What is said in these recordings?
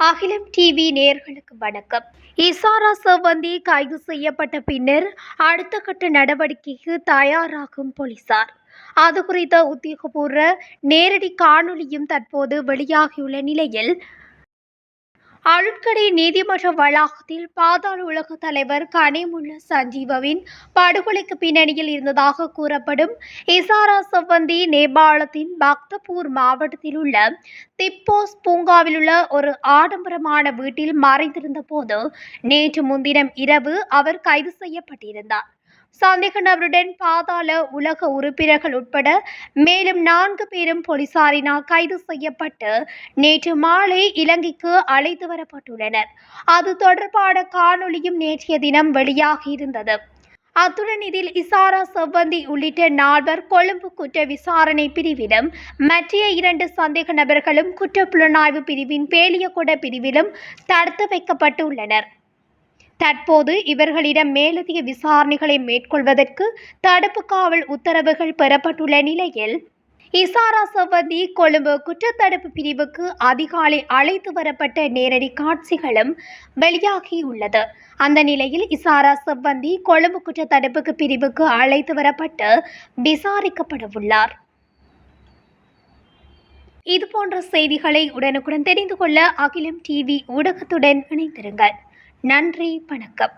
அகிலம் டிவி நேயர்களுக்கு வணக்கம். இசாரா செவ்வந்தி கைது செய்யப்பட்ட பின்னர் அடுத்த கட்ட நடவடிக்கைக்கு தயாராகும் போலீசார். அது குறித்த உத்தியோகபூர்வ நேரடி காணொளியும் தற்போது வெளியாகியுள்ள நிலையில் அழுட்கடை நீதிமன்ற வளாகத்தில் பாதாள உலக தலைவர் கனிமுல்ல சஞ்சீவவின் படுகொலைக்கு பின்னணியில் இருந்ததாக கூறப்படும் இசாரா செவ்வந்தி நேபாளத்தின் பக்தபூர் மாவட்டத்தில் உள்ள திப்போஸ் பூங்காவில் உள்ள ஒரு ஆடம்பரமான வீட்டில் மறைந்திருந்த போது நேற்று முன்தினம் இரவு அவர் கைது செய்யப்பட்டிருந்தார். சந்தேக நபருடன் பாதாள உலக உறுப்பினர்கள் உட்பட மேலும் 4 பேரும் போலீசாரினால் கைது செய்யப்பட்டு நேற்று மாலை இலங்கைக்கு அழைத்து வரப்பட்டுள்ளனர். அது தொடர்பான காணொளியும் நேற்றைய தினம் வெளியாகியிருந்தது. அத்துடன் இதில் இசாரா செவ்வந்தி உள்ளிட்ட 4 கொழும்பு குற்ற விசாரணை பிரிவிலும் மற்ற 2 சந்தேக நபர்களும் குற்றப்புலனாய்வு பிரிவின் பேலியகொட பிரிவிலும் தடுத்து வைக்கப்பட்டுள்ளனர். தற்போது இவர்களிடம் மேலதிக விசாரணைகளை மேற்கொள்வதற்கு தடுப்பு காவல் உத்தரவுகள் பெறப்பட்டுள்ள நிலையில் இசாரா செவ்வந்தி கொழும்பு குற்றத்தடுப்பு பிரிவுக்கு அதிகாலை அழைத்து வரப்பட்ட நேரடி காட்சிகளும் வெளியாகியுள்ளது. அந்த நிலையில் இசாரா செவ்வந்தி கொழும்பு குற்றத்தடுப்பு பிரிவுக்கு அழைத்து வரப்பட்டு விசாரிக்கப்படவுள்ளார். இதுபோன்ற செய்திகளை உடனுக்குடன் தெரிந்து கொள்ள அகிலம் டிவி ஊடகத்துடன் இணைந்திருங்கள். நன்றி, வணக்கம்.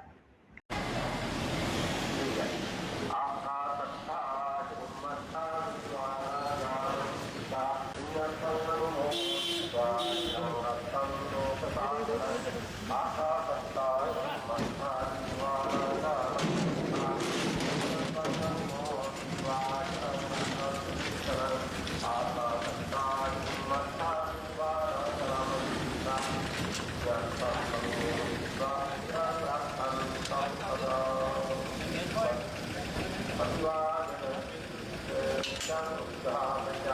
Thank you.